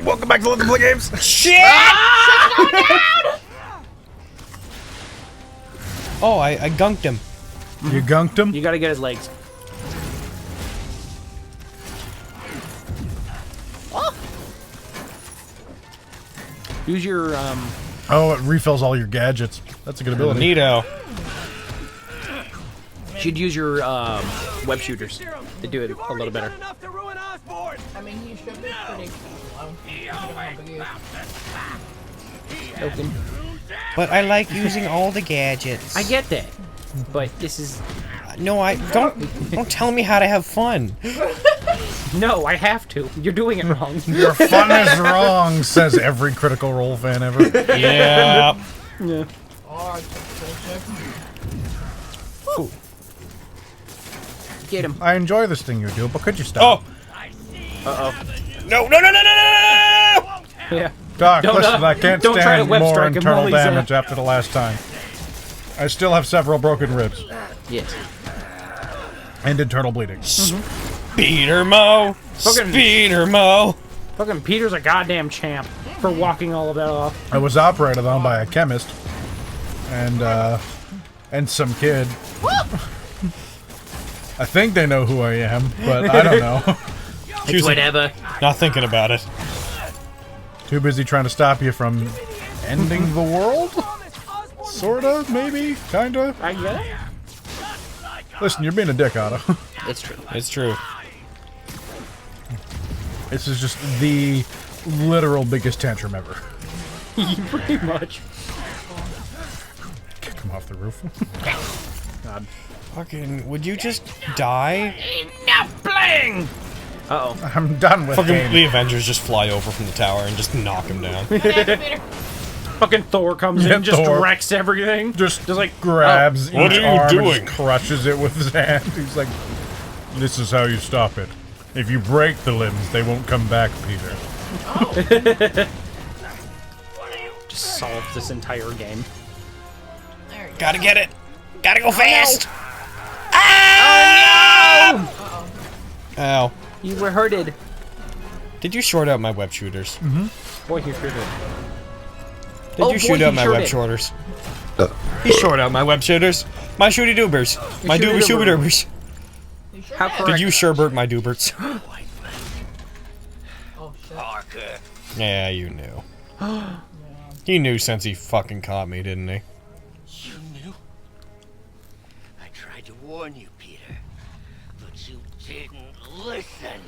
Welcome back to LetThemPlayGames. Shit! Oh, I gunked him. You gunked him? You gotta get his legs. Oh. Use your, Oh, it refills all your gadgets. That's a good ability. Neato. should use your, web shooters to do it a little better. I mean, you should be pretty low. Open. But I like using all the gadgets. I get that, but this is... No, don't tell me how to have fun. No, I have to. You're doing it wrong. Your fun is wrong, says every Critical Role fan ever. Yeah. Yeah. Oh, Ooh. Get him. I enjoy this thing you do, but could you stop? Oh. Uh-oh. No, no, no, no, no, no! Yeah. Doc, Don't, listen, I can't don't try to stand web more strike him internal while he's, damage after the last time. I still have several broken ribs. Yes. And internal bleeding. Speeder Mo! Fucking- Speeder Mo! Fucking Peter's a goddamn champ for walking all of that off. I was operated on by a chemist. And some kid. I think they know who I am, but I don't know. It's whatever. Not thinking about it. Too busy trying to stop you from ending the world? Sorta, maybe, kinda. I get it. Listen, you're being a dick, Otto. It's true. It's true. This is just the literal biggest tantrum ever. Pretty much. Kick him off the roof. God. Fucking, would you just die? Enough playing! Uh-oh. I'm done with Fucking game. the Avengers just fly over from the tower and just knock him down. Fucking Thor comes Yeah, in, just Thor. wrecks everything. Just like, grabs oh, what each are you arm and doing? just crushes it with his hand. He's like, this is how you stop it. If you break the limbs, they won't come back, Peter. just solve this entire game. there you go. Gotta get it! Gotta go fast! Oh no! Ow. You were hurted. Did you short out my web shooters? Boy, he sure did. Did Oh, you shoot boy, out he my sure web did. shooters? He short out my web shooters. My shooty doobers. My shooty doober doober. doobers. You sure How did. correct. Did you Sherbert my dooberts? Oh, shit. Yeah, you knew. He knew since he fucking caught me, didn't he? You knew? I tried to warn you, Peter, but you didn't listen.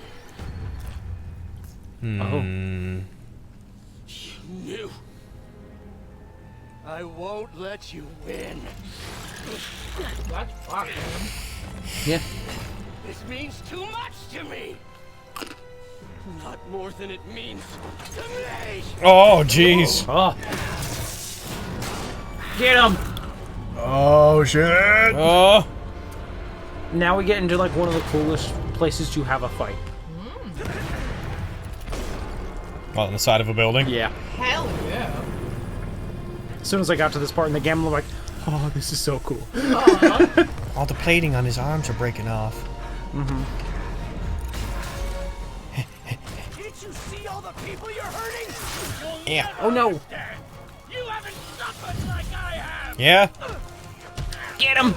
Hmm. You knew. I won't let you win. That's fucked, man. Yeah. This means too much to me. Not more than it means to me. Oh, jeez. Oh. Get him! Oh, shit! Oh. Now we get into like one of the coolest places to have a fight. On the side of a building? Yeah. Hell yeah. As soon as I got to this part in the game, I'm like, oh, this is so cool. All the plating on his arms are breaking off. Can't you see all the people you're hurting? Yeah. Oh no! You haven't suffered like I have. Yeah? Get him!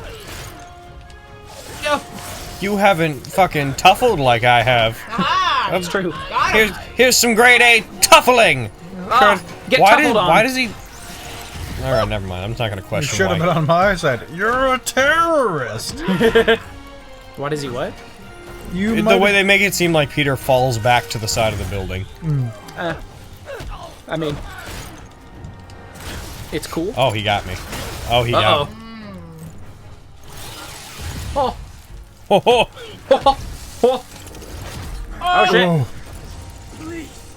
Go! You haven't fucking tuffled like I have. Ah! That's true. Got him. Here's some grade A tuffling. Get why tuffled on. Why does he? All right, never mind. I'm not gonna You question should have why. been on my side. You're a terrorist! Why does he what? You The might way they make it seem like Peter falls back to the side of the building. I mean, it's cool. Oh, he got me. Oh, he got me. Oh. Ho, ho. Oh shit! Oh, Please,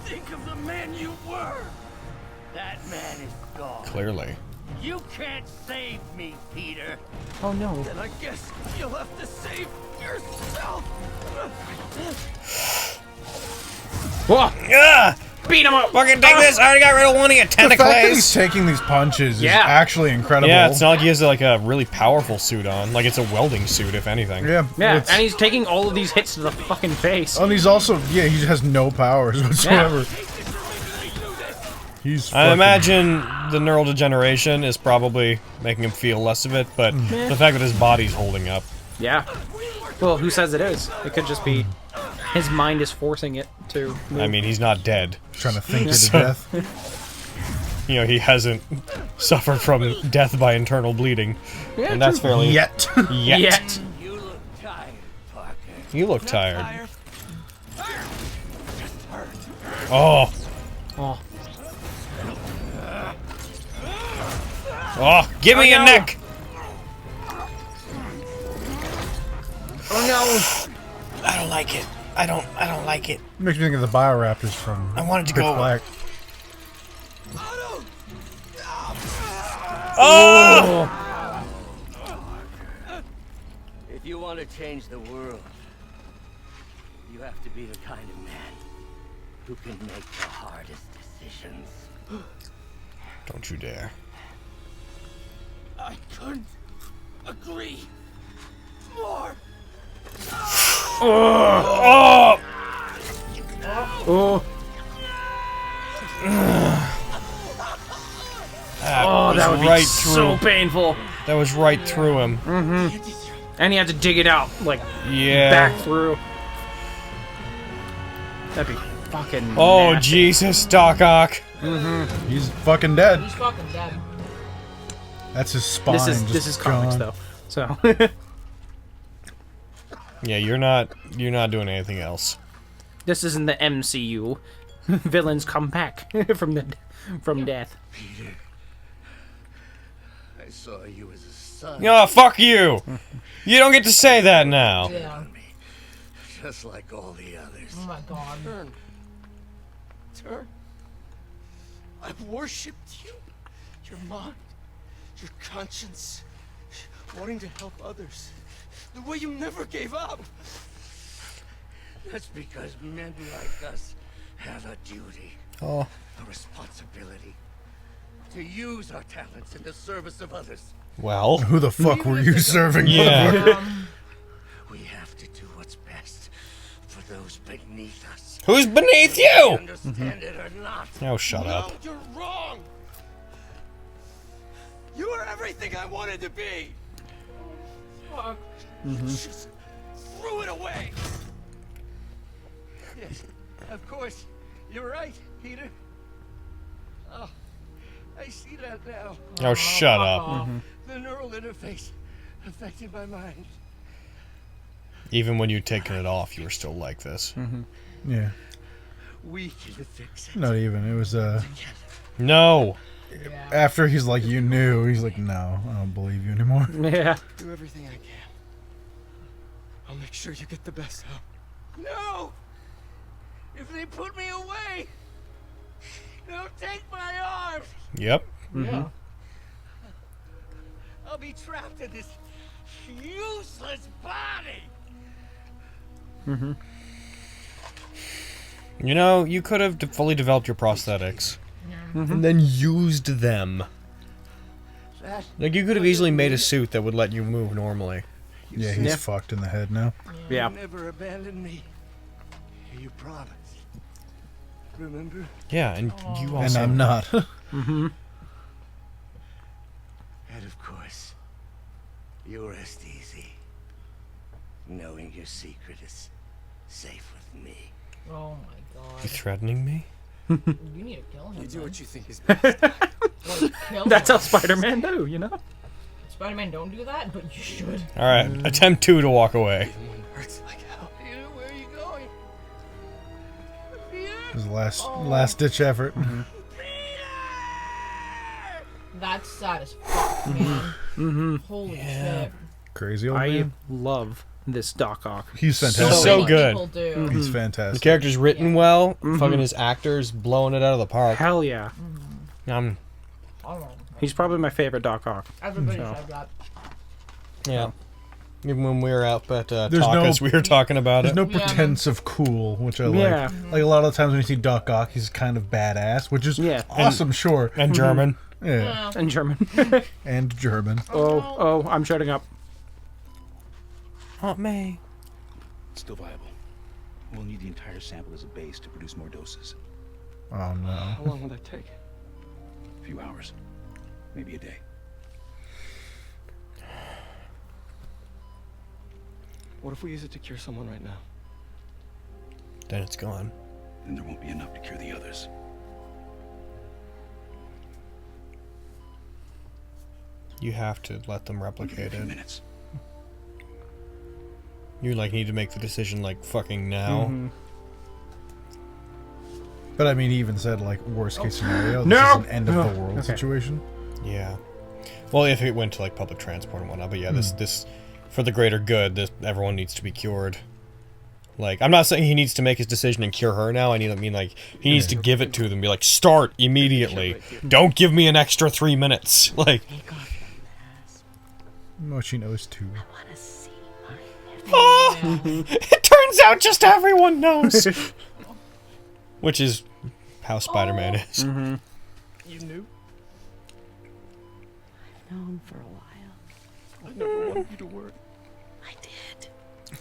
think of the man you were. That man is gone. Clearly. You can't save me, Peter. Oh no! And I guess you'll have to save yourself. Whoa! Ah! Beat him up! Fucking take this! I already got rid of one of your The fact that he's tentacles! taking these punches is Yeah. actually incredible. Yeah, it's not like he has like a really powerful suit on. Like it's a welding suit, if anything. Yeah, Yeah, it's- and he's taking all of these hits to the fucking face. Oh, and he's also, yeah, he has no powers whatsoever. He's I imagine the neural degeneration is probably making him feel less of it, but the fact that his body's holding up. Yeah. Well, who says it is? It could just be his mind is forcing it to move. I mean, he's not dead. trying to think you to So- death. You know, he hasn't suffered from death by internal bleeding. Yeah, And that's fairly... Yet. Yet. Yet. You look tired, Parker. You look tired. Oh. Oh. Oh, give me Oh, your no. neck! Oh I don't like it. I don't like it. Makes me think of the Bioraptors from I wanted to Pitch go... Black. Oh! If you want to change the world, you have to be the kind of man who can make the hardest decisions. Don't you dare. I couldn't agree more. Oh! Oh. That would be right so through. painful. That was right through him. And he had to dig it out, like, Yeah. back through. That'd be fucking Oh, nasty. Jesus, Doc Ock. He's fucking dead. He's fucking dead. That's his spine. This is comics, gone. though. So, Yeah, you're not doing anything else. this isn't the MCU. Villains come back from death. Peter, I saw you as a son. Oh, fuck you! You don't get to say that now. Yeah. Just like all the others. Oh my god. Turn. I've worshipped you. Your mind, your conscience, wanting to help others. The way you never gave up. That's because men like us have a duty, Oh. a responsibility to use our talents in the service of others. Well. Who the fuck were you serving? Yeah. We have to do what's best for those beneath us. Who's beneath you? Understand it or not. Oh, shut up. No, you're wrong. You are everything I wanted to be. Fuck. You just threw it away. Yes, of course. You're right, Peter. Oh, I see that now. Oh, shut up. The neural interface affecting my mind. Even when you'd taken it off, you were still like this. Yeah. We can fix it. Not even. It was No. Yeah. after he's like, you knew. He's like, no, I don't believe you anymore. Yeah. Do everything I can. I'll make sure you get the best help. No! If they put me away, they'll take my arms. Yep. Yeah. I'll be trapped in this useless body. You know, you could have fully developed your prosthetics. And then used them. Like, you could have easily made a suit that would let you move normally. Yeah, he's Yeah. fucked in the head now. Yeah. You never abandoned me. You promised. Remember? Yeah, and you And also... I'm not. And of course, you rest easy, knowing your secret is safe with me. Oh my You god. threatening me? You need to kill him. You do man. what you think is best. Well, kill That's how him. Spider-Man do, you know? Spider-Man don't do that, but you should. Alright, attempt 2 to walk away. One hurts like hell. Peter, where are you going? Peter! His last ditch effort. That's sad as fuck, man. Holy shit. Crazy old I man. love this Doc Ock. He's So fantastic. so good. People do. He's The fantastic. character's written well. Fucking his actors blowing it out of the park. Hell yeah. I don't know. He's probably my favorite Doc Ock. Everybody So. said that. Yeah. Even when we were out at There's Taka's, we were talking about There's it. no pretense of cool, which I like. Yeah. Like a lot of the times when you see Doc Ock, he's kind of badass, which is awesome, sure. And German. Yeah. And German. And German. Oh, I'm shutting up. Aunt May. Still viable. We'll need the entire sample as a base to produce more doses. Oh no. How long will that take? A few hours. Maybe a day. What if we use it to cure someone right now? Then it's gone. Then there won't be enough to cure the others. You have to let them In a replicate few it. minutes. You like need to make the decision like fucking now. But I mean, he even said, like, worst case scenario, this No! is an end of the world situation. Yeah. Well, if it went to like public transport and whatnot, but yeah, this for the greater good, everyone needs to be cured. Like, I'm not saying he needs to make his decision and cure her now. I mean, like, he needs to give it to them. Be like, start immediately. Don't give me an extra 3 minutes. Like, No, she knows too. oh, it turns out just everyone knows. Which is how Spider-Man is. You knew? Known for a while. I never wanted you to worry. I did.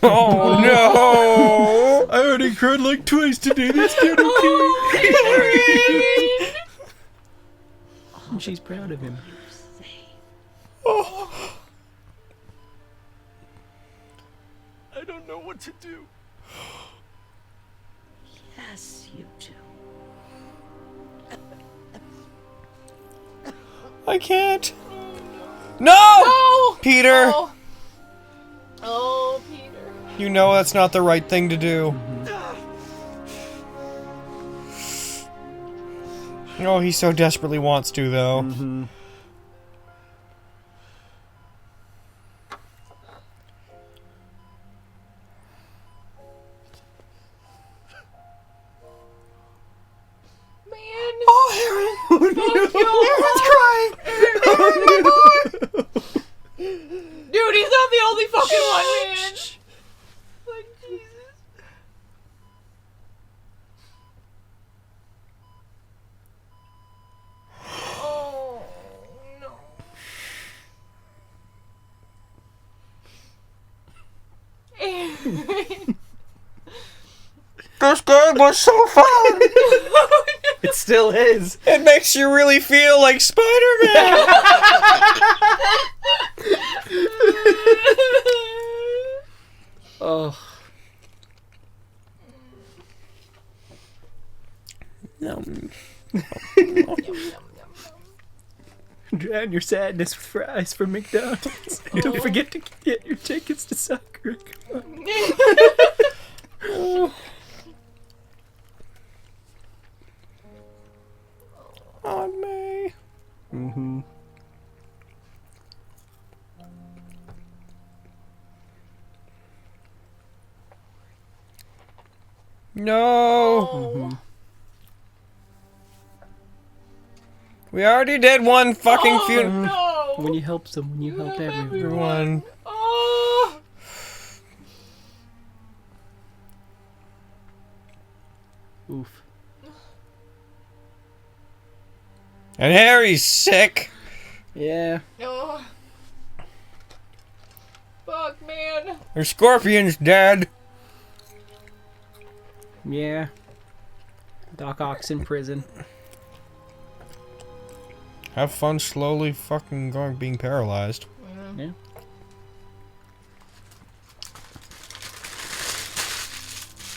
Oh no! I already cried like twice today. That's good. She's proud of him. I don't know what to do. Yes, you do. I can't. No! Peter! Oh, Peter. You know that's not the right thing to do. Oh, he so desperately wants to, though. Man. Oh, Aaron! Aaron's crying! Dude, he's not the only fucking one, man. Like, Jesus. Oh, no. This game was so fun! It still is. It makes you really feel like Spider-Man! Oh. Drown your sadness with fries from McDonald's. Don't forget to get your tickets to soccer. On me. No. We already did one fucking funeral. No. When you help someone, you help everyone. Everyone. Oh. Oof. And Harry's sick. Yeah. Oh. Fuck, man. Her Scorpion's dead. Yeah. Doc Ock's in prison. Have fun slowly fucking being paralyzed. Yeah.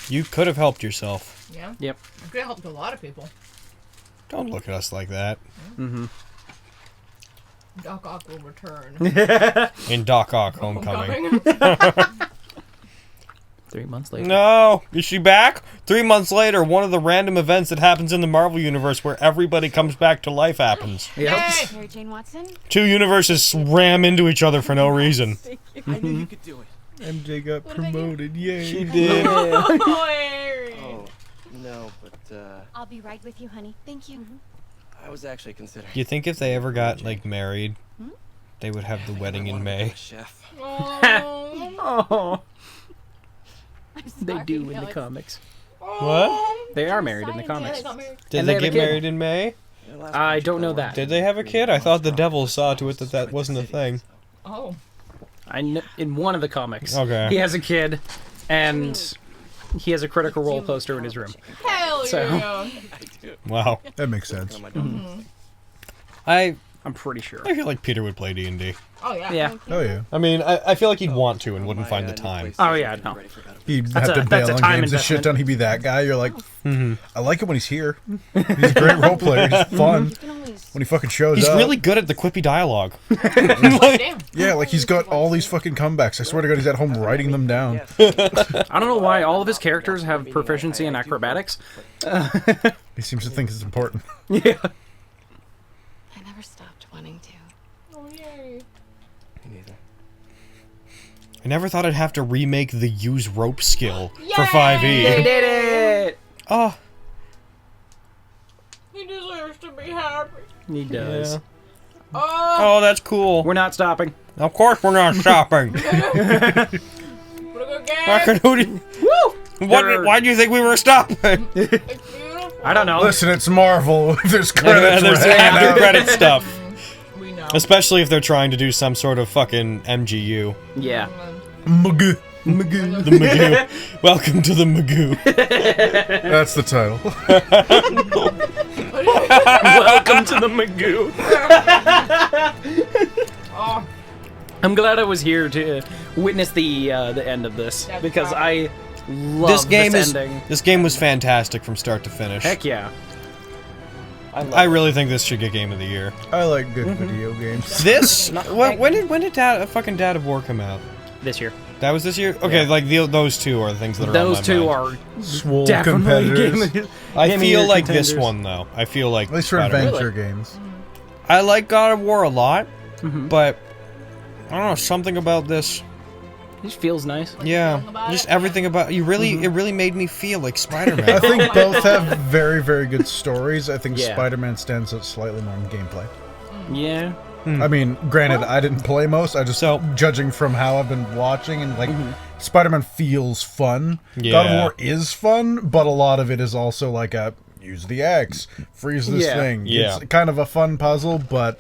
You could have helped yourself. Yeah. Yep. I could have helped a lot of people. Don't look at us like that. Doc Ock will return. In Doc Ock Homecoming. Homecoming. 3 months later. No! Is she back? 3 months later, one of the random events that happens in the Marvel Universe where everybody comes back to life happens. Yep. Yay. Mary Jane Watson? 2 universes ram into each other for no reason. I knew you could do it. MJ got What did I do? promoted. Yay. She did. Oh, Harry. Oh, no, but, I'll be right with you, honey. Thank you. I was actually considering. You think if they ever got, like, married, they would have the wedding in May. Chef. Oh, they do in the comics. What? They are married in the comics. Did And they they have a get kid. married in May? I don't know that. Did they have a kid? I thought the devil saw to it that that wasn't a thing. Oh. In one of the comics. Okay. He has a kid, and he has a Critical Role poster in his room. Hell So- yeah. Wow. That makes sense. I'm pretty sure. I feel like Peter would play D&D. Oh yeah. Yeah. Oh yeah. I mean, I feel like he'd want to and wouldn't find the time. Oh yeah, no. He'd That's have a- to that's bail a on time games and shit investment. done. He'd be that guy. You're like, I like it when he's here. He's a great role player. He's fun. When he fucking shows He's up. really good at the quippy dialogue. Damn. Yeah, like he's got all these fucking comebacks. I swear to God, he's at home writing them down. I don't know why all of his characters have proficiency in acrobatics. He seems to think it's important. Yeah. I never stopped wanting to. Oh yay. I never thought I'd have to remake the use rope skill for Yay! 5e. They did it! Oh, He deserves to be happy. He does. yeah. Oh. Oh, that's cool. We're not stopping. Of course we're not stopping. What a good game. Fucking who did- Why do you think we were stopping? It's beautiful. I don't know. Listen, it's Marvel. There's credits. There's right after now. credit stuff. We know. Especially if they're trying to do some sort of fucking MGU. Yeah. Magoo. The Magoo. Welcome to the Magoo. That's the title. Welcome to the Magoo. Oh. I'm glad I was here to witness the end of this That's because right. I love This ending. game was fantastic from start to finish. Heck yeah. I really think this should get Game of the Year. I like good video games. This? when did fucking Dad of War come out? This year. That was this year? Okay, Yeah. like those two are the things that are on Those my two mind. are Swole definitely competitors. Game of I Game of feel Year like this contenders. one though. I feel like At least for Spider-Man. adventure games. I like God of War a lot, Mhm. but I don't know, something about this. It just feels nice. Yeah, Something about just it? everything about it really made me feel like I Spider-Man. think both have very, very good stories. I think Yeah. Spider-Man stands out slightly more in gameplay. Yeah. I mean, granted, I didn't play most. I just judging from how I've been watching and like Spider-Man feels fun. God of Yeah. War is fun, but a lot of it is also like a use the X, freeze this Yeah. thing. Yeah. It's kind of a fun puzzle, but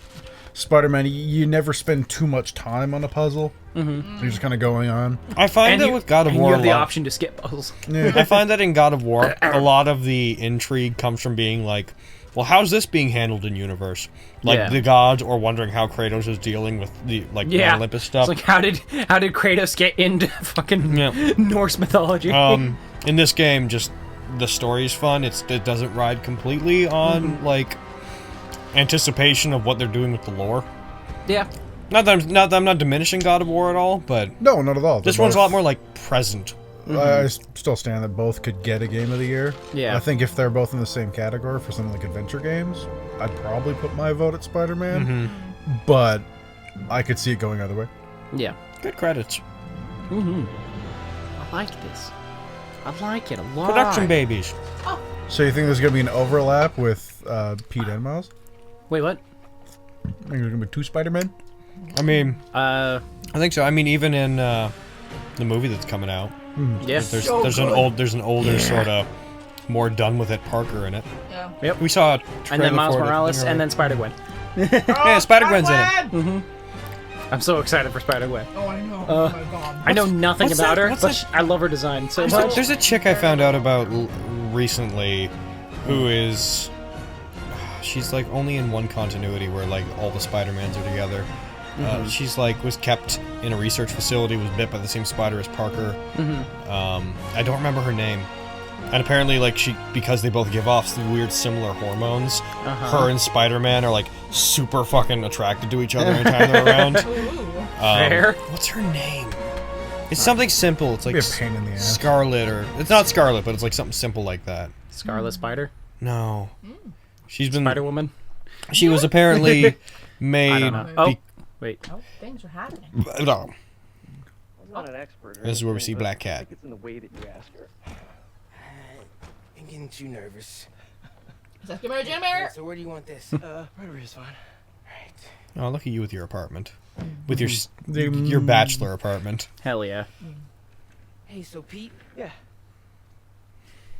Spider-Man, you never spend too much time on a puzzle. You're just kind of going on. I find And that you, with God of and War you a have the lot. option to skip puzzles. I find that in God of War, a lot of the intrigue comes from being like, well, how's this being handled in universe? Like Yeah. the gods, or wondering how Kratos is dealing with the Mount Olympus stuff. It's like how did Kratos get into fucking Yeah. Norse mythology? In this game, just the story's fun. It doesn't ride completely on like anticipation of what they're doing with the lore. yeah. Not that I'm not diminishing God of War at all, but No, not at all. this They're one's a both- lot more like present. I still stand that both could get a Game of the Year. Yeah. I think if they're both in the same category for something like adventure games, I'd probably put my vote at Spider-Man. But I could see it going either way. Yeah. Good credits. I like this. I like it a lot. Production babies. So you think there's going to be an overlap with Pete and Miles? Wait, what? I think there's going to be two Spider-Men? I mean, Uh, I think so. I mean, even in the movie that's coming out, yeah. there's an older sort of more done with it Parker in it. Yeah. We saw a And then trailer Miles for it, Morales, I and then think, Spider-Gwen. yeah, Spider-Gwen's in it. I'm so excited for Spider-Gwen. Oh, I know. Oh my god. I know nothing what's about that- her, what's but that- I love her design so much. There's a chick I found out about recently, who is, she's like only in one continuity where like all the Spider-Mans are together. She's like was kept in a research facility, was bit by the same spider as Parker. I don't remember her name. And apparently, like because they both give off some weird similar hormones, her and Spider-Man are like super fucking attracted to each other anytime they're around. Fair. What's her name? It's something simple. It's like Be a pain in the ass. Scarlet, or it's not Scarlet, but it's like something simple like that. Scarlet Spider? No, she's been. Spider-Woman? She was apparently made. I don't know. Oh, wait. Oh, things are happening. No. I'm not an expert. This is where we see Black Cat. I think it's in the way that you ask her. I'm getting too nervous. Is that Mary Jane Mary? So where do you want this? Right over here's fine. Right. Oh, look at you with your apartment. With your bachelor apartment. Hell yeah. Hey, so Pete? Yeah.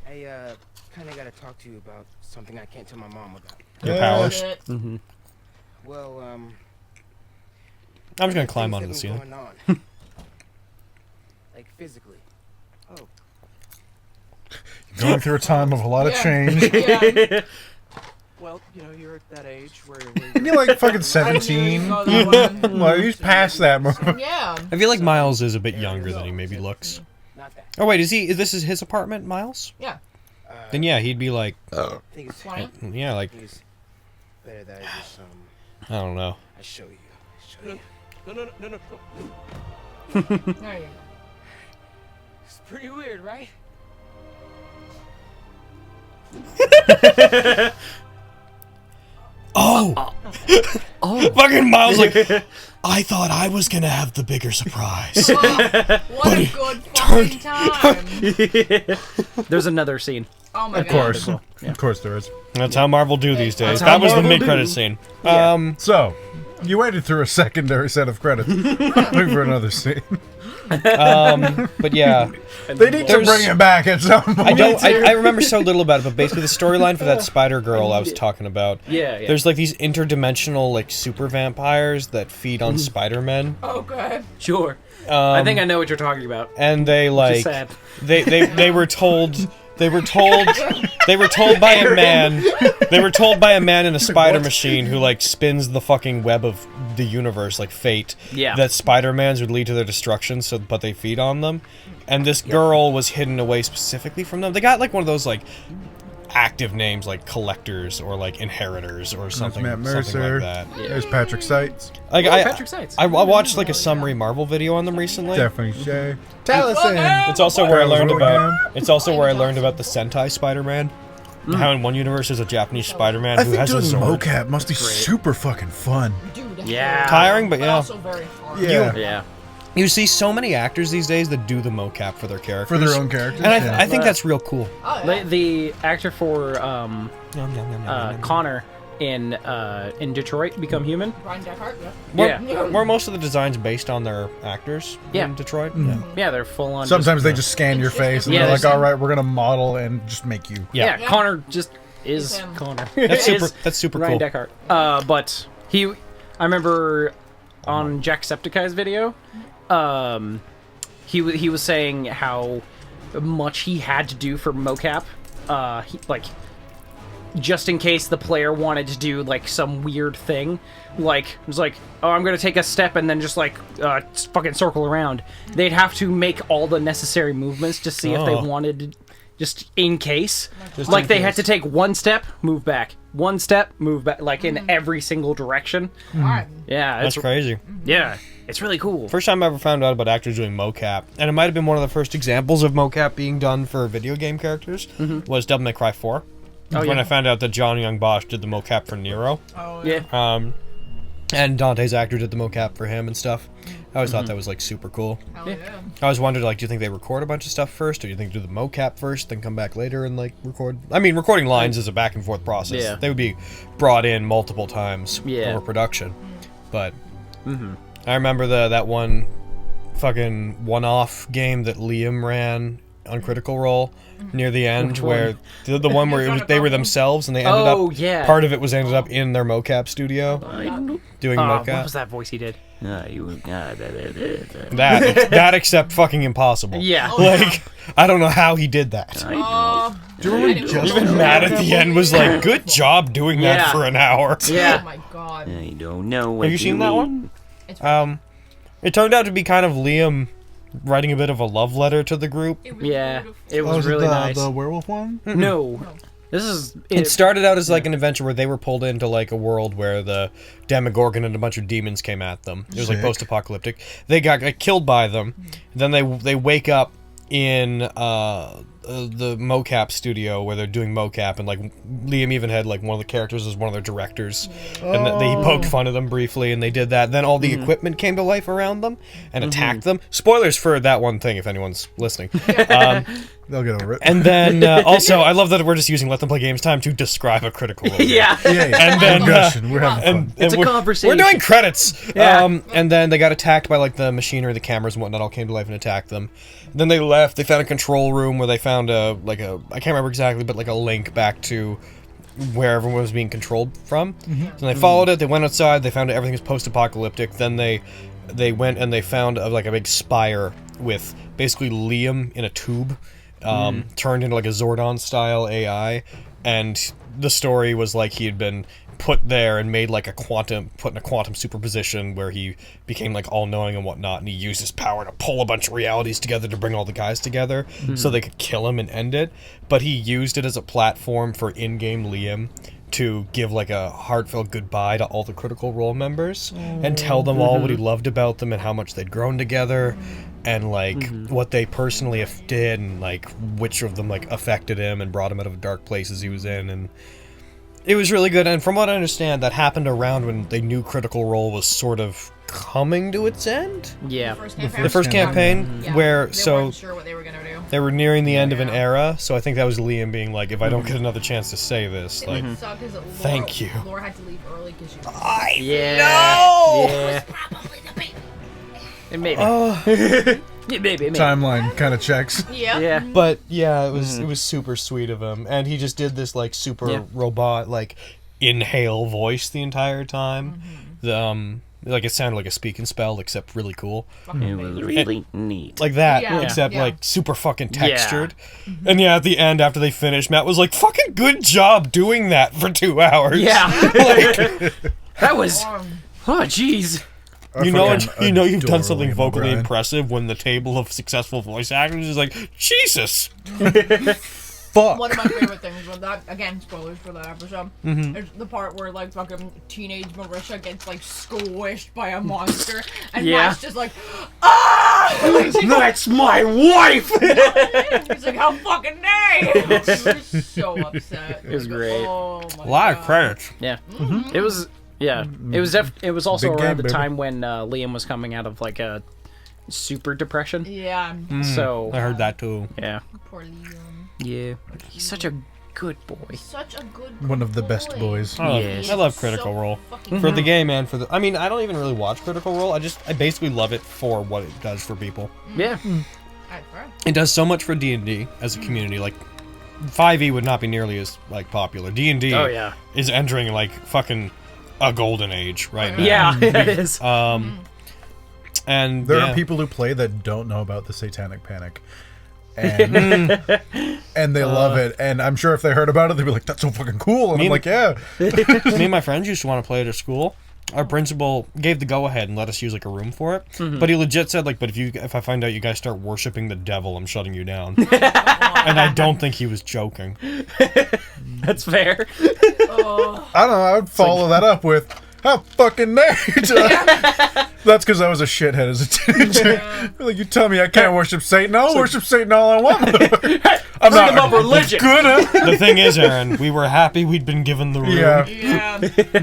I kind of got to talk to you about something I can't tell my mom about. Your powers. Shit. Well, I'm just gonna climb onto the things ceiling. that been going on. Like physically. Oh. Going through a time of a lot of change. Yeah. Well, you know, you're at that age where You're like fucking I 17. knew you go that way. Well, he's past that moment. Yeah. I feel like Miles is a bit younger than he maybe looks. Not that. Oh wait, this is his apartment, Miles? Yeah. Then yeah, he'd be like, I think it's 20? yeah, like, I think it's better that I just I don't know. I show you. no. There you go. It's pretty weird, right? Oh! Fucking Miles like, I thought I was gonna have the bigger surprise. Oh, what a good fucking time. There's another scene. Oh my Of god. course. Yeah. Of course there is. That's how Marvel do these days. That's how That was the Marvel mid-credit do. scene. Yeah. So, you waited through a secondary set of credits. Looking for another scene. But yeah, They need to There's- bring it back at some point. I remember so little about it, but basically the storyline for that Spider Girl I was talking about. Yeah. There's like these interdimensional like super vampires that feed on Spider-Men. Okay. Sure. I think I know what you're talking about. And they Which like is sad. they were told by a man in a spider machine who like spins the fucking web of the universe like fate. Yeah. That Spider-Mans would lead to their destruction, but they feed on them. And this girl was hidden away specifically from them. They got like one of those like active names like collectors or like inheritors or something, Matt something Mercer. like that. There's Patrick Seitz. Like Patrick Seitz. I watched like a summary Marvel video on them recently. Stephanie Shea. Taliesin. It's also where I learned Willingham. about. It's also where I learned about the Sentai Spider-Man. How in one universe there's a Japanese Spider-Man I who think has a doing sword. mocap must be super fucking fun. Dude. Yeah. Tiring, but yeah. Also very hard. Yeah. Yeah. You see so many actors these days that do the mocap for their characters. For their own characters. And yeah. I think that's real cool. Oh, yeah. The actor for Connor in Detroit Become Human. Brian Deckard, yeah. Yeah. Were most of the designs based on their actors Yeah. in Detroit? Yeah, they're full on. Sometimes they just scan your face and Yeah, they're like, they- all right, we're going to model and just make you. Yeah. Yeah, Connor just is It's him. Connor. That's super Ryan cool. Deckard. But I remember on Jacksepticeye's video, he was saying how much he had to do for mocap, just in case the player wanted to do like some weird thing, like it was like, oh, I'm gonna take a step and then just like fucking circle around. They'd have to make all the necessary movements to see if they wanted to, just in case. Like they had to take one step, move back, one step, move back, like in every single direction. Alright. Yeah, That's crazy. Yeah, it's really cool. First time I ever found out about actors doing mocap, and it might have been one of the first examples of mocap being done for video game characters, was Devil May Cry 4. Oh, when yeah. I found out that John Young Bosch did the mocap for Nero. Oh, Yeah. And Dante's actor did the mocap for him and stuff. I always thought that was like super cool. Hell yeah. I always wondered, like, do you think they record a bunch of stuff first, or do you think do the mocap first, then come back later and like record? I mean, recording lines is a back and forth process. Yeah. They would be brought in multiple times Yeah. over production. But I remember that one fucking one-off game that Liam ran on Critical Role near the end, Which where the one where they were themselves and they ended Oh, up. yeah. Part of it was ended up in their mocap studio doing What mocap. was that voice he did? That except fucking impossible. Yeah. Like, I don't know how he did that. Do you remember just Even Matt at the end was like, good job doing that Yeah. for an hour. Oh Yeah. my god. I don't know. Have you seen that one? It's It turned out to be kind of Liam writing a bit of a love letter to the group. it was Yeah. beautiful. It was really nice. The werewolf one? No. This is It started out as like an adventure where they were pulled into like a world where the Demogorgon and a bunch of demons came at them. It was like Sick. post-apocalyptic. They got killed by them. Then they wake up in the mocap studio where they're doing mocap, and like Liam even had like one of the characters as one of their directors, and he poked fun of them briefly, and they did that. Then all the equipment came to life around them and attacked them. Spoilers for that one thing if anyone's listening. They'll get over it. And then also, I love that we're just using Let Them Play Games time to describe a Critical Role. Yeah. And then we're having fun. It's a conversation. We're doing credits. Yeah. And then they got attacked by like the machinery, the cameras and whatnot all came to life and attacked them. Then they left. They found a control room where they found I can't remember exactly, but like a link back to where everyone was being controlled from. So they followed it. They went outside. They found everything was post-apocalyptic. Then they went and they found like a big spire with basically Liam in a tube, turned into like a Zordon-style AI, and the story was like he had been put there and made like put in a quantum superposition where he became like all-knowing and whatnot, and he used his power to pull a bunch of realities together to bring all the guys together so they could kill him and end it. But he used it as a platform for in-game Liam to give like a heartfelt goodbye to all the Critical Role members and tell them all what he loved about them and how much they'd grown together and like what they personally did and like which of them like affected him and brought him out of dark places he was in. And it was really good, and from what I understand, that happened around when they knew Critical Role was sort of coming to its end. Yeah. The first campaign, where they weren't sure what they were gonna do. they were nearing the end of an era, so I think that was Liam being like, if I don't get another chance to say this, like, thank you. Laura had to leave early because she was Yeah. probably the baby. It maybe. Yeah, maybe. Timeline kind of checks. Yeah. But yeah, it was super sweet of him, and he just did this like super robot like inhale voice the entire time. Like it sounded like a speak and spell, except really cool. It was really neat. Like that, Yeah. except Yeah. like super fucking textured. And yeah, at the end, after they finished, Matt was like, "Fucking good job doing that for 2 hours." Yeah. Like, That was. Oh, jeez. you know you've done adore something Liam vocally O'Brien. impressive when the table of successful voice actors is like, Jesus. Fuck. One of my favorite things was that, again, spoilers for that episode, is the part where, like, fucking teenage Marisha gets, like, squished by a monster, and Matt's just like, ah! That's my wife! He's like, how fucking dare! He was so upset. It was great. Oh my A lot of God. credits. Yeah. It was. Yeah. It was. It was also Big around game, the baby. time when Liam was coming out of like a super depression. Yeah. So. I heard that too. Yeah. Poor Liam. Yeah. He's such a good boy. Such a good One of the best boy. boys. Yes. I love Critical Role. For the game and for the... I mean, I don't even really watch Critical Role. I basically love it for what it does for people. Yeah. It does so much for D&D as a community. Like, 5e would not be nearly as, like, popular. D&D Oh yeah. is entering, like, fucking a golden age right now. Yeah. It is. And There yeah. are people who play that don't know about the Satanic Panic. And, and they love it. And I'm sure if they heard about it, they'd be like, that's so fucking cool. And I'm like, yeah. Me and my friends used to want to play it at school. Our principal gave the go-ahead and let us use, like, a room for it. But he legit said, like, but if I find out you guys start worshipping the devil, I'm shutting you down. And I don't think he was joking. That's fair. I don't know. I would follow that up with, how fucking dare you? That's because I was a shithead as a teenager. Like, you tell me I can't worship Satan. I'll worship Satan all I want. I'm not about religion. good. The thing is, Aaron, we were happy we'd been given the room. Yeah. Yeah.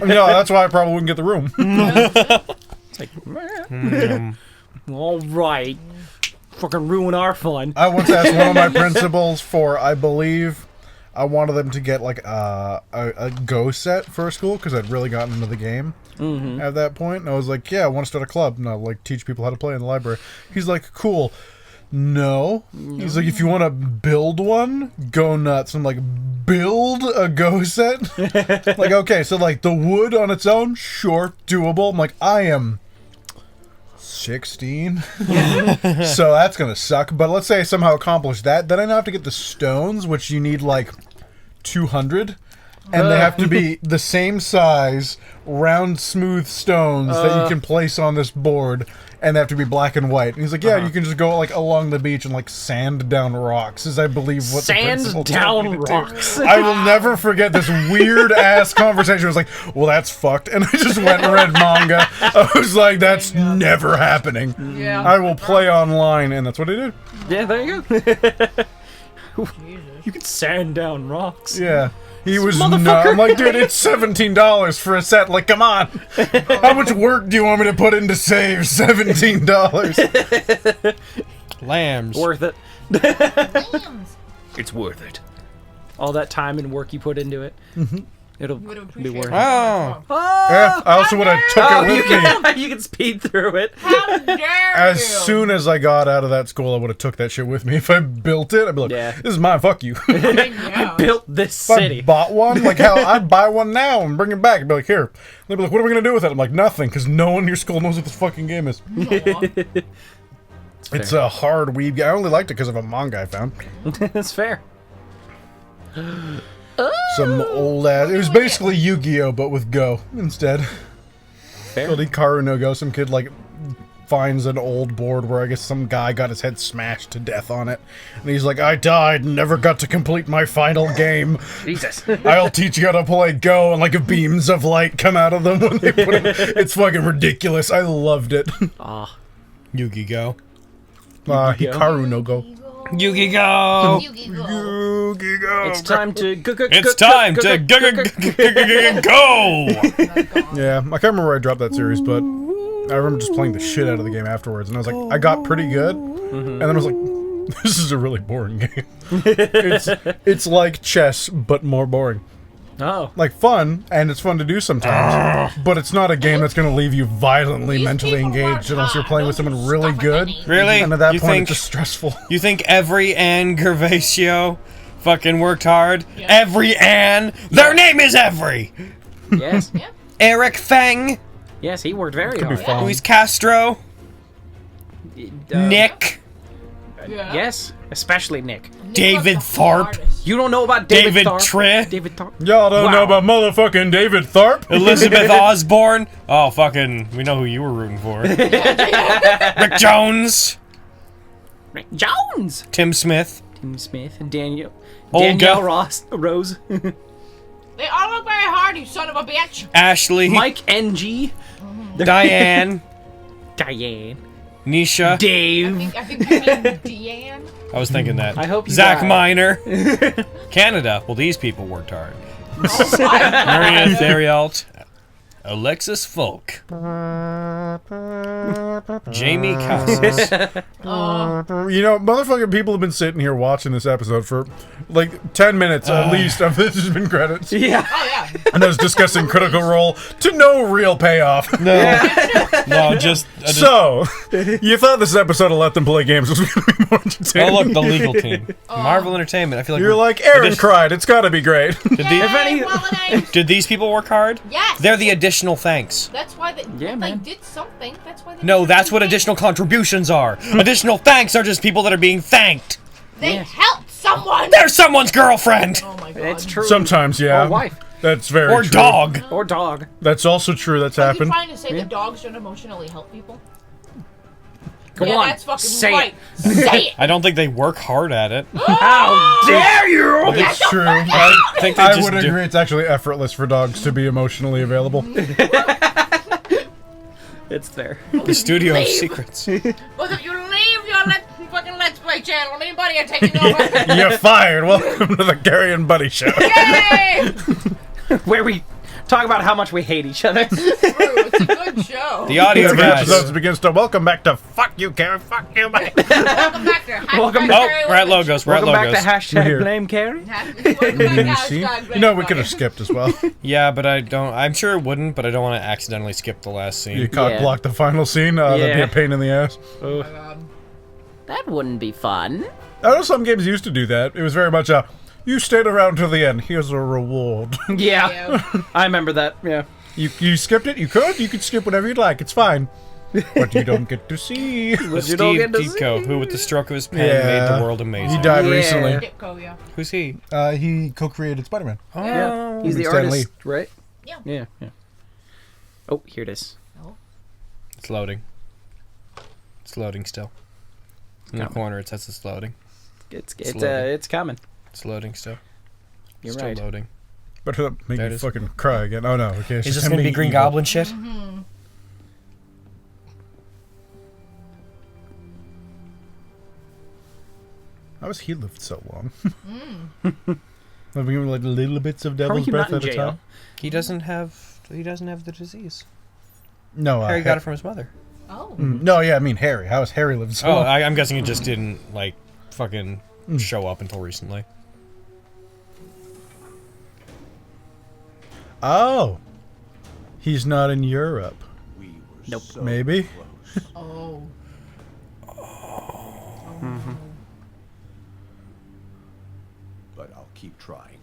No, that's why I probably wouldn't get the room. It's like, all right. Fucking ruin our fun. I once asked one of my principals for, I believe, I wanted them to get like a Go set for school because I'd really gotten into the game at that point. And I was like, yeah, I want to start a club and I'll like teach people how to play in the library. He's like, cool. No. He's like, if you want to build one, go nuts. I'm like, build a Go set? Like, okay, so like the wood on its own, sure, doable. I'm like, I am 16. So that's gonna suck. But let's say I somehow accomplish that, then I now have to get the stones, which you need like 200, and they have to be the same size, round, smooth stones that you can place on this board, and they have to be black and white. And he's like, yeah, you can just go like along the beach and like sand down rocks, is I believe what the principal Sand told me down to do. rocks. I will never forget this weird ass conversation. I was like, well, that's fucked. And I just went and read manga. I was like, that's never happening. Yeah. I will play online. And that's what I did. Yeah, there you go. You can sand down rocks. Yeah. He was Motherfucker. not. I'm like, dude, it's $17 for a set. Like, come on. How much work do you want me to put in to save $17? Lambs. Worth it. Lambs. It's worth it. All that time and work you put into it. It'll You would be appreciate worth it. it. Oh. Yeah, I also would have took it you with me. can, you can speed through it. How dare As you? soon as I got out of that school, I would have took that shit with me. If I built it, I'd be like, Yeah. "This is mine. Fuck you." Yeah. Built this If I city. bought one, like hell, I'd buy one now and bring it back. I'd be like, "Here." They'd be like, "What are we gonna do with it?" I'm like, "Nothing," because no one in your school knows what this fucking game is. Aw. It's a hard weeb. I only liked it because of a manga I found. That's fair. Some old ass. It was basically Yu-Gi-Oh, but with Go instead. Fair. Called Hikaru no Go. Some kid like finds an old board where I guess some guy got his head smashed to death on it, and he's like, "I died, and never got to complete my final game. Jesus. I'll teach you how to play Go," and like beams of light come out of them when they put it. It's fucking ridiculous. I loved it. Ah. Yu-Gi-Go. Hikaru no Go. Yu-Gi-Go. Yu-Gi-Go. It's time to go. It's time to go. Yeah, I can't remember where I dropped that series, but I remember just playing the shit out of the game afterwards, and I was like, I got pretty good, and then I was like, this is a really boring game. It's like chess, but more boring. Oh. Like fun, and it's fun to do sometimes, but it's not a game that's going to leave you violently These mentally people engaged work unless you're playing with hard. someone Don't really stop good. at any. Really? And at that You point, think it's just stressful. you think every Anne Gervasio fucking worked hard? Yeah. Every Anne? Their name is Every! Yes. Yeah. Eric Feng, Yes, he worked very Could be hard. fun. Luis Castro, Nick, Yeah. Yes, especially Nick. David Nicholas the Tharp. hardest. You don't know about David David Tharp? Tre, David Tharp. Y'all don't know Wow. about motherfucking David Tharp? Elizabeth Osborne. Oh, fucking, we know who you were rooting for. Rick Jones, Rick Jones. Tim Smith, Tim Smith and Danielle Olga. Rose. They all look very hard, you son of a bitch. Ashley, Mike NG. Diane, Diane. Nisha. Dave. I think you mean Deanne. I was thinking that. I hope you Zach die. Miner. Canada. Well, these people worked hard. Oh my Marianne Theriault. Alexis Folk. Jamie Casas. You know, motherfucking people have been sitting here watching this episode for like 10 minutes at least of this has been credits. Yeah. Oh yeah. And I was discussing Critical Role to no real payoff. No, just. So, you thought this episode of Let Them Play Games was going to be more entertaining. Oh, look, the legal team. Marvel Entertainment. I feel like You're we're- like, Aaron addition- cried. It's got to be great. Did, the- If any- Holidays. did these people work hard? Yes. They're the additional thanks. That's why they. Yeah, they man. did something. That's why they. No, did that's what something. additional contributions are. Additional thanks are just people that are being thanked. They Yes. helped someone. They're someone's girlfriend. Oh my god. It's true. Sometimes, yeah. Or wife. That's very Or true. dog. Or dog. That's also true. That's Are you happened. trying to say Yeah. that dogs don't emotionally help people? Go yeah, on. that's fucking Say right. it. Say it. I don't think they work hard at it. How dare you! It's true. I think they I just would do. agree. It's actually effortless for dogs to be emotionally available. It's there. The Studio of Leave. Secrets. Look, if you leave your fucking Let's Play channel, anybody are taking over. You're fired. Welcome to the Gary and Buddy Show. Yay! Where we talk about how much we hate each other. True, it's a good show. The audio Every guys. episode begins to welcome back to Fuck You, Gary. Fuck You, mate. Welcome back to hashtag Welcome Oh, Gary we're at Lynch. logos. We're at Welcome back to logos. We're here. hashtag blame Carrie. Welcome back to See? hashtag You know, we Gary could have Lynch. skipped as well. Yeah, but I don't. I'm sure it wouldn't, but I don't want to accidentally skip the last scene. You cock Yeah. blocked the final scene. That'd be Yeah. a pain in the ass. Oh my god. That wouldn't be fun. I know some games used to do that. It was very much a, you stayed around till the end. Here's a reward. Yeah. Yeah. I remember that. Yeah. You skipped it. You could skip whenever you'd like. It's fine. But you don't get to see. But you don't Steve get to Ditko, who with the stroke of his pen Yeah. made the world amazing. He died Yeah. recently. Ditko, yeah. Who's he? He co-created Spider-Man. Oh, Yeah. He's the Stan artist, right? Yeah. Yeah. Yeah. Oh, here it is. It's loading. It's loading still. In the Coming. corner, it says it's loading. It's loading. it's coming. It's loading still. You're Still right. loading. But it'll make There it me is. fucking cry again. Oh no. Okay. It's Is this just gonna be him Green being evil. Goblin shit? How has he lived so long? Living like little bits of How are devil's you breath not at in a jail? time. He doesn't have the disease. No, Harry got it from his mother. Oh. No, yeah, I mean Harry. How has Harry lived so Oh, long? I'm guessing it just didn't, like, fucking show up until recently. Oh. He's not in Europe. We were Nope. so Maybe. close. Oh. But I'll keep trying.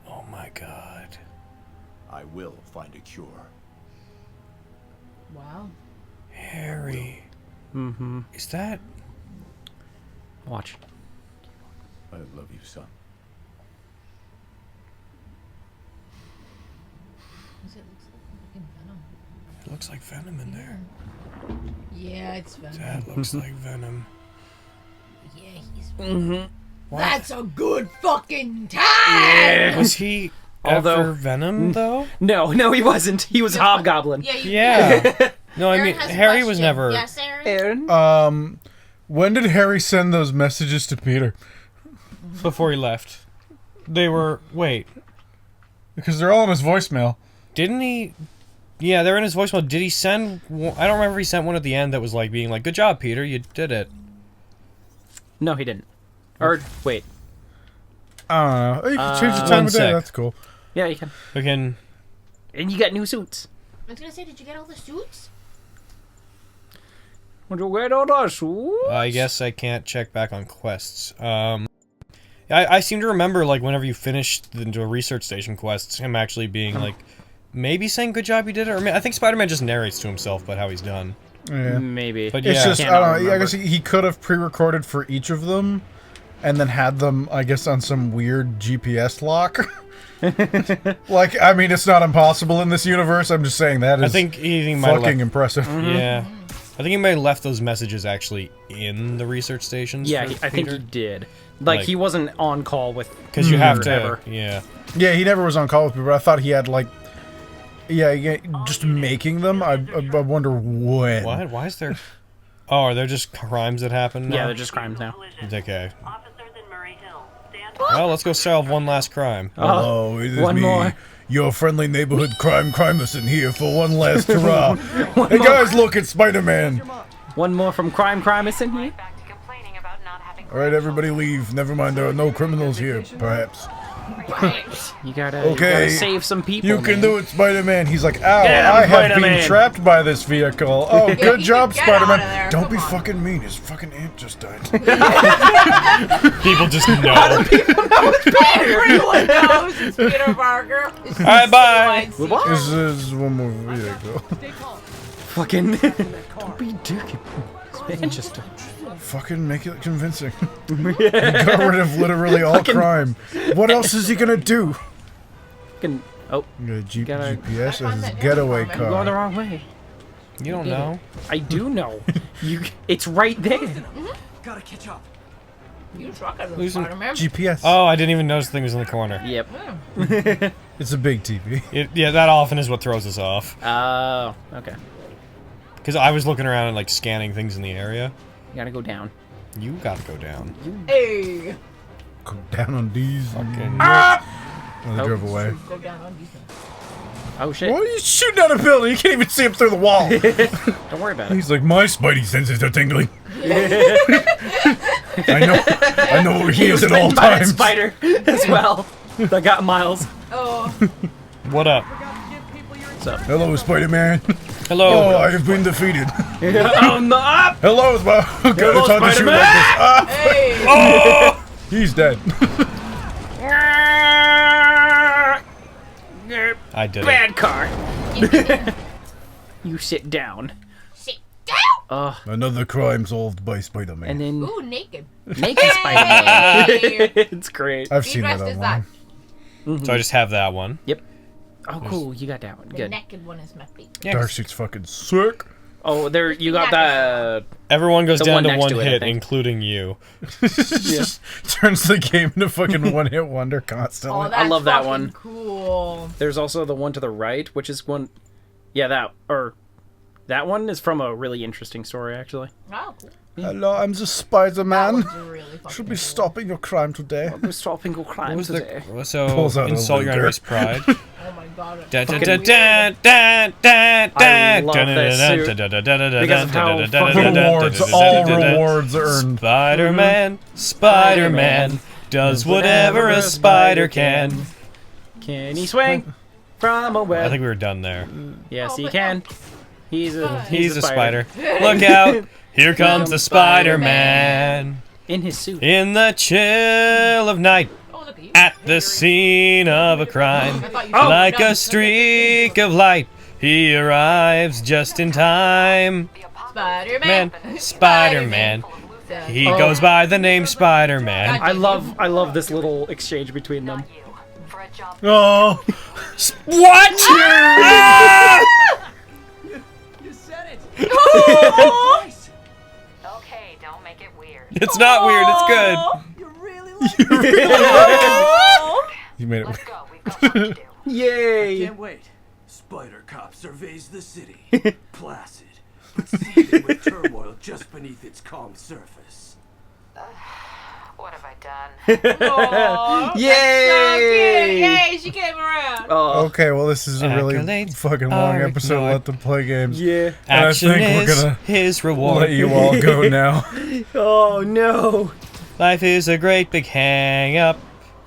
Oh my god. I will find a cure. Wow. Harry. Mm-hmm. Is that... Watch. I love you, son. It looks like venom in there. Yeah, it's Venom. That looks like venom. Yeah, he's Mm-hmm. That's a good fucking time! Was he Although- ever venom, though? No, he wasn't. He was Hobgoblin. Yeah. No, I mean, Aaron has a Harry was question. never... Yes, Aaron? When did Harry send those messages to Peter? Before he left. They were... Wait. Because they're all in his voicemail. Didn't he... Yeah, they're in his voicemail. Did he send... I don't remember if he sent one at the end that was like being like, good job, Peter, you did it. No, he didn't. Or, wait. I don't know. You can change the time One of day. sec. That's cool. Yeah, you can. We can... And you got new suits. I was gonna say, did you get all the suits? Would you get all the suits? I guess I can't check back on quests. I seem to remember, like, whenever you finished the research station quests, him actually being, like, maybe saying good job you did it, or I think Spider-Man just narrates to himself about how he's done. Yeah. Maybe. But It's yeah. just, I Cannot don't know. I remember. guess he could have pre-recorded for each of them and then had them, I guess, on some weird GPS lock. Like, I mean, it's not impossible in this universe. I'm just saying that is I think he might have fucking left, impressive. yeah. I think he might have left those messages actually in the research stations. Yeah, for I think he Peter. did. Like, he wasn't on call with... Because you have to, ever. yeah. Yeah, he never was on call with me, but I thought he had, like... Yeah, just making them. I wonder when. What? Why is there... Oh, are there just crimes that happen now? Yeah, they're just crimes now. Okay. Well, let's go solve one last crime. Hello, it is one me, more. your friendly neighborhood crimerson here for one last hurrah. Hey guys, look, it's Spider-Man. One more from Crime is in here. Alright, everybody leave. Never mind, there are no criminals here, perhaps. You gotta save some people. You can man. do it, Spider-Man. He's like, ow, Get him, I have been Spider-Man. trapped by this vehicle. Oh, Yeah, good you job, can get out of there, Spider-Man. Don't be come on. fucking mean. His fucking aunt just died. People just know. Everyone knows it's Peter Parker. Alright, bye. This is one more vehicle. Fucking... Don't be dicking. It's Manchester. Fucking make it convincing. He got rid of literally all crime. What else is he gonna do? Fucking... Oh, Gotta- GPS as his getaway I'm going the car. wrong way. You don't know. I do know. It's right there. Gotta catch up. You truck as a Losing- Spider-Man. GPS. Oh, I didn't even notice the thing was in the corner. Yep. It's a big TV. Yeah, that often is what throws us off. Oh, okay. Because I was looking around and, like, scanning things in the area. You gotta go down. You gotta go down. Hey. Go down on these. Fucking... Oh, they drove away. Go down on these. Oh, shit. What are you shooting at a building? You can't even see him through the wall. Don't worry about it. He's like, my spidey senses are tingling. I know where he is at all Bitten by that times. spider as well. That got Miles. Oh. What up? What's up? Hello, Spider-Man. Hello. Oh, I have been defeated. On the up! Hello, Spider-Man. Hello, It's hard to shoot like this. Ah, Hey. Oh! he's dead. I did it. Bad car. You sit down. Sit down. Another crime solved by Spider-Man. And then Ooh, naked. naked Spider-Man. Hey. It's great. I've Be seen that dressed as that. online. So I just have that one. Yep. Oh, cool. You got that one. The Good. naked one is my favorite. Darkseid's fucking sick. Oh, there. You got that. Everyone goes The down one to next one to it, I hit, think. including you. Just turns the game into fucking one-hit wonder constantly. Oh, that's love that fucking one. Cool. There's also the one to the right, which is one. Yeah, that one is from a really interesting story, actually. Oh, cool. Hello, I'm the That Spider-Man. one's really fucking Should be cool. stopping your crime today. We're stopping all crime What was today. so Pulls out a insult your Luger. unraised pride. Oh my got it. I love this suit because of how fucking Rewards, all rewards earned. Spider-Man, Spider-Man does whatever a spider can. Can he swing from a web? I think we were done there. Yes, he can. He's a spider. Look out! Here comes the Spider-Man. In his suit. In the chill of night, Look at you. at the scene of a crime, like a streak of light, he arrives just in time. Spider-Man. Spider-Man. He goes by the name Spider-Man. I love this little exchange between them. Oh, What? Ah! You said it. Okay, don't make it weird. It's not weird, it's good. You really like you made it. Let's go. We've got work to do. Yay! Can't wait. Spider Cop surveys the city. Placid, but seething with turmoil just beneath its calm surface. What have I done? Aw, Yay! that's so cute. Yay, she came around. Oh, Okay, well, this is a really Accolades fucking long are episode. ignored. Let them play games. yeah. And I Action think we're is gonna his reward. let you all go now. Oh no. Life is a great big hang up.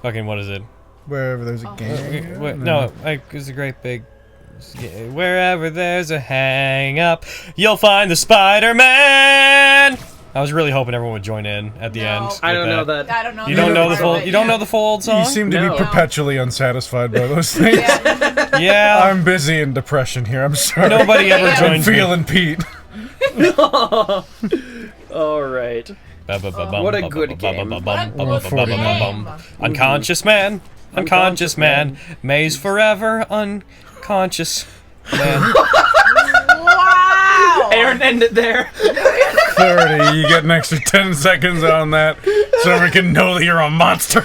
Fucking what is it? Wherever there's a game. No, like it's a great big. Wherever there's a hang up, you'll find the Spider-Man. I was really hoping everyone would join in at the end. I don't with know that. I don't know. You don't know the part full. of it, You don't yeah. know the full old song. You seem to No. be perpetually unsatisfied by those things. Yeah. Yeah. I'm busy in depression here. I'm sorry. Nobody ever Yeah. I'm joins me. feeling Pete. All right. What a good game. Unconscious man. Unconscious man. Maze forever. Unconscious man. Wow. Aaron, end it there. 30. You get an extra 10 seconds on that so everyone can know that you're a monster.